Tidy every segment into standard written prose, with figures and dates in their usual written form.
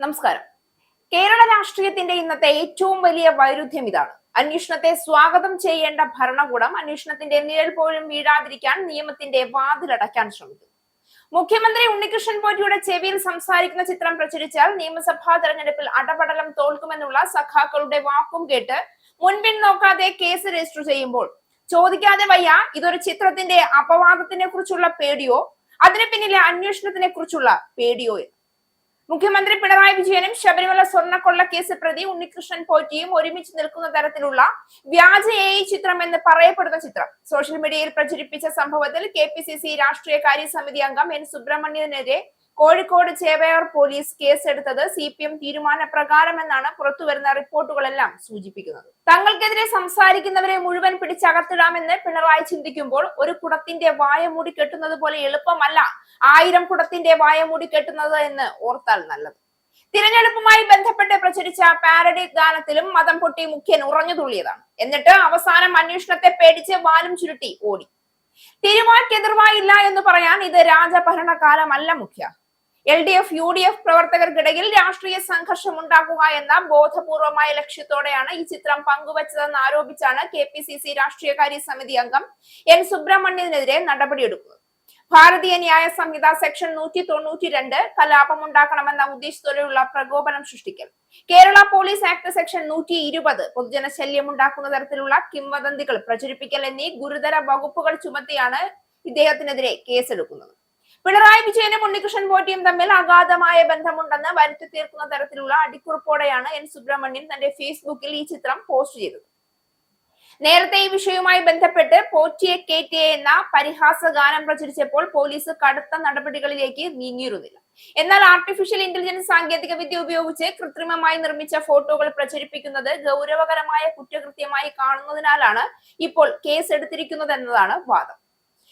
നമസ്കാരം. കേരള രാഷ്ട്രീയത്തിന്റെ ഇന്നത്തെ ഏറ്റവും വലിയ വൈരുദ്ധ്യം ഇതാണ്. അന്വേഷണത്തെ സ്വാഗതം ചെയ്യേണ്ട ഭരണകൂടം അന്വേഷണത്തിന്റെ നിഴൽ പോലും വീഴാതിരിക്കാൻ നിയമത്തിന്റെ വാതിലടയ്ക്കാൻ ശ്രമിക്കുന്നു. മുഖ്യമന്ത്രി ഉണ്ണികൃഷ്ണൻ പോറ്റിയുടെ ചെവിയിൽ സംസാരിക്കുന്ന ചിത്രം പ്രചരിച്ചാൽ നിയമസഭാ തെരഞ്ഞെടുപ്പിൽ അടപടലം തോൽക്കുമെന്നുള്ള സഖാക്കളുടെ വാക്കും കേട്ട് മുൻപിൻ നോക്കാതെ കേസ് രജിസ്റ്റർ ചെയ്യുമ്പോൾ ചോദിക്കാതെ വയ്യ, ഇതൊരു ചിത്രത്തിന്റെ അപവാദത്തിനെ കുറിച്ചുള്ള പേടിയോ അതിന് പിന്നിലെ അന്വേഷണത്തിനെ കുറിച്ചുള്ള പേടിയോ എന്ന്. മുഖ്യമന്ത്രി പിണറായി വിജയനും ശബരിമല സ്വർണ്ണക്കൊള്ള കേസ് പ്രതി ഉണ്ണികൃഷ്ണൻ പോറ്റിയും ഒരുമിച്ച് നിൽക്കുന്ന തരത്തിലുള്ള വ്യാജ AI ചിത്രം എന്ന് പറയപ്പെടുന്ന ചിത്രം സോഷ്യൽ മീഡിയയിൽ പ്രചരിപ്പിച്ച സംഭവത്തിൽ KPCC രാഷ്ട്രീയകാര്യ സമിതി അംഗം N സുബ്രഹ്മണ്യനെതിരെ കോഴിക്കോട് ചേവയർ പോലീസ് കേസെടുത്തത് CPM തീരുമാനപ്രകാരമെന്നാണ് പുറത്തുവരുന്ന റിപ്പോർട്ടുകളെല്ലാം സൂചിപ്പിക്കുന്നത്. തങ്ങൾക്കെതിരെ സംസാരിക്കുന്നവരെ മുഴുവൻ പിടിച്ചകത്തിടാമെന്ന് പിണറായി ചിന്തിക്കുമ്പോൾ ഒരു കുടത്തിന്റെ വായ മൂടി കെട്ടുന്നത് പോലെ എളുപ്പമല്ല 1000 കുടത്തിന്റെ വായ മൂടി കെട്ടുന്നത് എന്ന് ഓർത്താൽ നല്ലത്. തിരഞ്ഞെടുപ്പുമായി ബന്ധപ്പെട്ട് പ്രചരിച്ച പാരഡി ഗാനത്തിലും മതം പൊട്ടി മുഖ്യൻ ഉറഞ്ഞു തുള്ളിയതാണ്. എന്നിട്ട് അവസാനം അന്വേഷണത്തെ പേടിച്ച് വാലും ചുരുട്ടി ഓടി. തിരുവായ്ക്കെതിർവായില്ല എന്ന് പറയാൻ ഇത് രാജഭരണകാലമല്ല മുഖ്യ. LDF UDF പ്രവർത്തകർക്കിടയിൽ രാഷ്ട്രീയ സംഘർഷം ഉണ്ടാക്കുക എന്ന ബോധപൂർവമായ ലക്ഷ്യത്തോടെയാണ് ഈ ചിത്രം പങ്കുവച്ചതെന്ന് ആരോപിച്ചാണ് KPCC രാഷ്ട്രീയകാര്യ സമിതി അംഗം N സുബ്രഹ്മണ്യനെതിരെ നടപടിയെടുക്കുന്നത്. ഭാരതീയ ന്യായ സംഹിത സെക്ഷൻ 192 കലാപമുണ്ടാക്കണമെന്ന ഉദ്ദേശത്തോടെയുള്ള പ്രകോപനം സൃഷ്ടിക്കൽ, കേരള പോലീസ് ആക്ട് സെക്ഷൻ 120 പൊതുജന ശല്യമുണ്ടാക്കുന്ന തരത്തിലുള്ള കിംവദന്തികൾ പ്രചരിപ്പിക്കൽ എന്നീ ഗുരുതര വകുപ്പുകൾ ചുമത്തിയാണ് ഇദ്ദേഹത്തിനെതിരെ കേസെടുക്കുന്നത്. പിണറായി വിജയനും ഉണ്ണികൃഷ്ണൻ പോറ്റിയും തമ്മിൽ അഗാധമായ ബന്ധമുണ്ടെന്ന് വരുത്തി തീർക്കുന്ന തരത്തിലുള്ള അടിക്കുറിപ്പോടെയാണ് N സുബ്രഹ്മണ്യൻ തന്റെ ഫേസ്ബുക്കിൽ ഈ ചിത്രം പോസ്റ്റ് ചെയ്തത്. നേരത്തെ ഈ വിഷയവുമായി ബന്ധപ്പെട്ട് പോറ്റിയെ കേറ്റിയെ എന്ന പരിഹാസ ഗാനം പ്രചരിച്ചപ്പോൾ പോലീസ് കടുത്ത നടപടികളിലേക്ക് നീങ്ങിയിരുന്നില്ല. എന്നാൽ ആർട്ടിഫിഷ്യൽ ഇന്റലിജൻസ് സാങ്കേതിക വിദ്യ ഉപയോഗിച്ച് കൃത്രിമമായി നിർമ്മിച്ച ഫോട്ടോകൾ പ്രചരിപ്പിക്കുന്നത് ഗൗരവകരമായ കുറ്റകൃത്യമായി കാണുന്നതിനാലാണ് ഇപ്പോൾ കേസ് എടുത്തിരിക്കുന്നതെന്നതാണ് വാദം.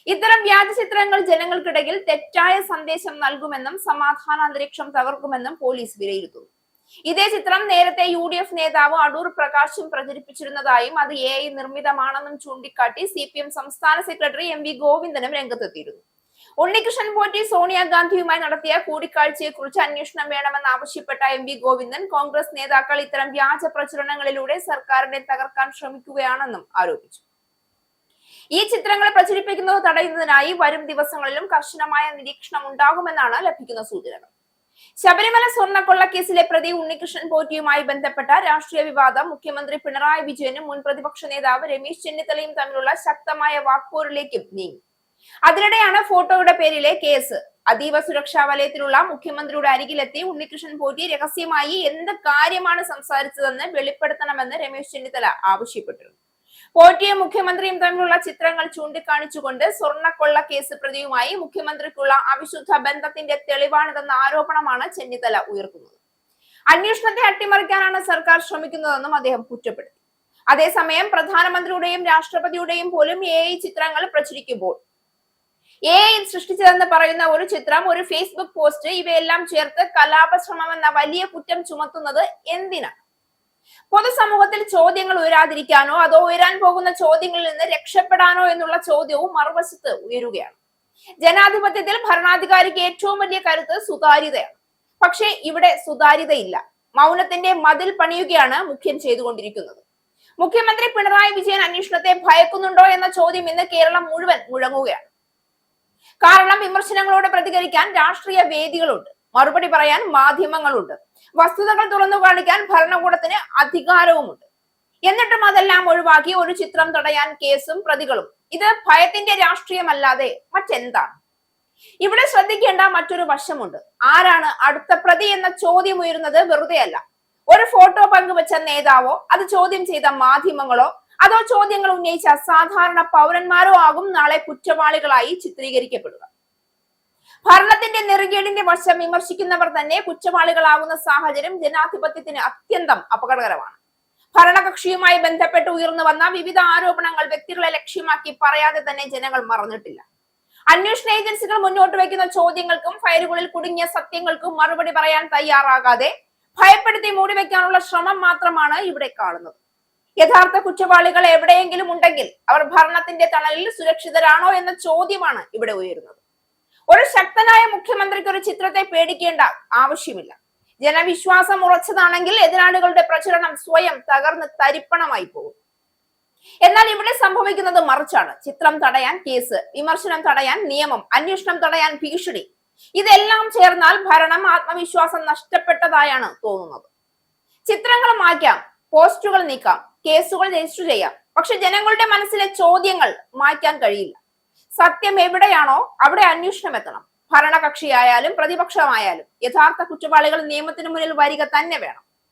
ഇത്തരം വ്യാജ ചിത്രങ്ങൾ ജനങ്ങൾക്കിടയിൽ തെറ്റായ സന്ദേശം നൽകുമെന്നും സമാധാന അന്തരീക്ഷം തകർക്കുമെന്നും പോലീസ് വിലയിരുത്തുന്നു. ഇതേ ചിത്രം നേരത്തെ UDF നേതാവ് അടൂർ പ്രകാശും പ്രചരിപ്പിച്ചിരുന്നതായും അത് AI നിർമ്മിതമാണെന്നും ചൂണ്ടിക്കാട്ടി CPM സംസ്ഥാന സെക്രട്ടറി MV ഗോവിന്ദനും രംഗത്തെത്തിയിരുന്നു. ഉണ്ണികൃഷ്ണൻ പോറ്റി സോണിയാഗാന്ധിയുമായി നടത്തിയ കൂടിക്കാഴ്ചയെക്കുറിച്ച് അന്വേഷണം വേണമെന്ന് ആവശ്യപ്പെട്ട MV ഗോവിന്ദൻ കോൺഗ്രസ് നേതാക്കൾ ഇത്തരം വ്യാജ പ്രചരണങ്ങളിലൂടെ സർക്കാരിനെ തകർക്കാൻ ശ്രമിക്കുകയാണെന്നും ആരോപിച്ചു. ഈ ചിത്രങ്ങൾ പ്രചരിപ്പിക്കുന്നത് തടയുന്നതിനായി വരും ദിവസങ്ങളിലും കർശനമായ നിരീക്ഷണം ഉണ്ടാകുമെന്നാണ് ലഭിക്കുന്ന സൂചനകൾ. ശബരിമല സ്വർണ്ണക്കൊള്ള കേസിലെ പ്രതി ഉണ്ണികൃഷ്ണൻ പോറ്റിയുമായി ബന്ധപ്പെട്ട രാഷ്ട്രീയ വിവാദം മുഖ്യമന്ത്രി പിണറായി വിജയനും മുൻ പ്രതിപക്ഷ നേതാവ് രമേശ് ചെന്നിത്തലയും തമ്മിലുള്ള ശക്തമായ വാക്പോരിലേക്കും നീങ്ങി. അതിനിടെയാണ് ഫോട്ടോയുടെ പേരിലെ കേസ്. അതീവ സുരക്ഷാ വലയത്തിലുള്ള മുഖ്യമന്ത്രിയുടെ അരികിലെത്തി ഉണ്ണികൃഷ്ണൻ പോറ്റി രഹസ്യമായി എന്ത് കാര്യമാണ് സംസാരിച്ചതെന്ന് വെളിപ്പെടുത്തണമെന്ന് രമേശ് ചെന്നിത്തല ആവശ്യപ്പെട്ടിരുന്നു. പോറ്റിയും മുഖ്യമന്ത്രിയും തമ്മിലുള്ള ചിത്രങ്ങൾ ചൂണ്ടിക്കാണിച്ചുകൊണ്ട് സ്വർണ്ണക്കൊള്ള കേസ് പ്രതിയുമായി മുഖ്യമന്ത്രിക്കുള്ള അവിശുദ്ധ ബന്ധത്തിന്റെ തെളിവാണിതെന്ന ആരോപണമാണ് ചെന്നിത്തല ഉയർത്തുന്നത്. അന്വേഷണത്തെ അട്ടിമറിക്കാനാണ് സർക്കാർ ശ്രമിക്കുന്നതെന്നും അദ്ദേഹം കുറ്റപ്പെടുത്തി. അതേസമയം പ്രധാനമന്ത്രിയുടെയും രാഷ്ട്രപതിയുടെയും പോലും AI ചിത്രങ്ങൾ പ്രചരിക്കുമ്പോൾ AI സൃഷ്ടിച്ചതെന്ന് പറയുന്ന ഒരു ചിത്രം, ഒരു ഫേസ്ബുക്ക് പോസ്റ്റ്, ഇവയെല്ലാം ചേർത്ത് കലാപശ്രമം എന്ന വലിയ കുറ്റം ചുമത്തുന്നത് എന്തിനാണ്? പൊതുസമൂഹത്തിൽ ചോദ്യങ്ങൾ ഉയരാതിരിക്കാനോ അതോ ഉയരാൻ പോകുന്ന ചോദ്യങ്ങളിൽ നിന്ന് രക്ഷപ്പെടാനോ എന്നുള്ള ചോദ്യവും മറുവശത്ത് ഉയരുകയാണ്. ജനാധിപത്യത്തിൽ ഭരണാധികാരിക്ക് ഏറ്റവും വലിയ കരുത്ത് സുതാര്യതയാണ്. പക്ഷേ ഇവിടെ സുതാര്യതയില്ല. മൗനത്തിന്റെ മതിൽ പണിയുകയാണ് മുഖ്യൻ ചെയ്തുകൊണ്ടിരിക്കുന്നത്. മുഖ്യമന്ത്രി പിണറായി വിജയൻ അന്വേഷണത്തെ ഭയക്കുന്നുണ്ടോ എന്ന ചോദ്യം ഇന്ന് കേരളം മുഴുവൻ മുഴങ്ങുകയാണ്. കാരണം വിമർശനങ്ങളോട് പ്രതികരിക്കാൻ രാഷ്ട്രീയ വേദികളുണ്ട്, മറുപടി പറയാൻ മാധ്യമങ്ങളുണ്ട്, വസ്തുതകൾ തുറന്നു കാണിക്കാൻ ഭരണകൂടത്തിന് അധികാരവുമുണ്ട്. എന്നിട്ടും അതെല്ലാം ഒഴിവാക്കി ഒരു ചിത്രം തടയാൻ കേസും പ്രതികളും. ഇത് ഭയത്തിന്റെ രാഷ്ട്രീയമല്ലാതെ മറ്റെന്താണ്? ഇവിടെ ശ്രദ്ധിക്കേണ്ട മറ്റൊരു വശമുണ്ട്. ആരാണ് അടുത്ത പ്രതി എന്ന ചോദ്യം ഉയരുന്നത് വെറുതെയല്ല. ഒരു ഫോട്ടോ പങ്കുവച്ച നേതാവോ അത് ചോദ്യം ചെയ്ത മാധ്യമങ്ങളോ അതോ ചോദ്യങ്ങൾ ഉന്നയിച്ച സാധാരണ പൗരന്മാരോ ആകും നാളെ കുറ്റവാളികളായി ചിത്രീകരിക്കപ്പെടുക. ഭരണത്തിന്റെ നെറുകേടിന്റെ വശം വിമർശിക്കുന്നവർ തന്നെ കുറ്റവാളികളാകുന്ന സാഹചര്യം ജനാധിപത്യത്തിന് അത്യന്തം അപകടകരമാണ്. ഭരണകക്ഷിയുമായി ബന്ധപ്പെട്ട് ഉയർന്നു വന്ന വിവിധ ആരോപണങ്ങൾ വ്യക്തികളെ ലക്ഷ്യമാക്കി പറയാതെ തന്നെ ജനങ്ങൾ മറന്നിട്ടില്ല. അന്വേഷണ ഏജൻസികൾ മുന്നോട്ട് വയ്ക്കുന്ന ചോദ്യങ്ങൾക്കും ഫയലുകളിൽ കുടുങ്ങിയ സത്യങ്ങൾക്കും മറുപടി പറയാൻ തയ്യാറാകാതെ ഭയപ്പെടുത്തി മൂടിവെക്കാനുള്ള ശ്രമം മാത്രമാണ് ഇവിടെ കാണുന്നത്. യഥാർത്ഥ കുറ്റവാളികൾ എവിടെയെങ്കിലും ഉണ്ടെങ്കിൽ അവർ ഭരണത്തിന്റെ തണലിൽ സുരക്ഷിതരാണോ എന്ന ചോദ്യമാണ് ഇവിടെ ഉയരുന്നത്. ഒരു ശക്തനായ മുഖ്യമന്ത്രിക്ക് ഒരു ചിത്രത്തെ പേടിക്കേണ്ട ആവശ്യമില്ല. ജനവിശ്വാസം ഉറച്ചതാണെങ്കിൽ എതിരാളികളുടെ പ്രചരണം സ്വയം തകർന്ന് തരിപ്പണമായി പോകും. എന്നാൽ ഇവിടെ സംഭവിക്കുന്നത് മറിച്ചാണ്. ചിത്രം തടയാൻ കേസ്, വിമർശനം തടയാൻ നിയമം, അന്വേഷണം തടയാൻ ഭീഷണി, ഇതെല്ലാം ചേർന്നാൽ ഭരണം ആത്മവിശ്വാസം നഷ്ടപ്പെട്ടതായാണ് തോന്നുന്നത്. ചിത്രങ്ങൾ മായ്ക്കാം, പോസ്റ്റുകൾ നീക്കാം, കേസുകൾ രജിസ്റ്റർ ചെയ്യാം, പക്ഷെ ജനങ്ങളുടെ മനസ്സിലെ ചോദ്യങ്ങൾ മായ്ക്കാൻ കഴിയില്ല. സത്യം എവിടെയാണോ അവിടെ അന്വേഷണം എത്തണം. ഭരണകക്ഷിയായാലും പ്രതിപക്ഷമായാലും യഥാർത്ഥ കുറ്റവാളികൾ നിയമത്തിന് മുന്നിൽ വരിക തന്നെ വേണം.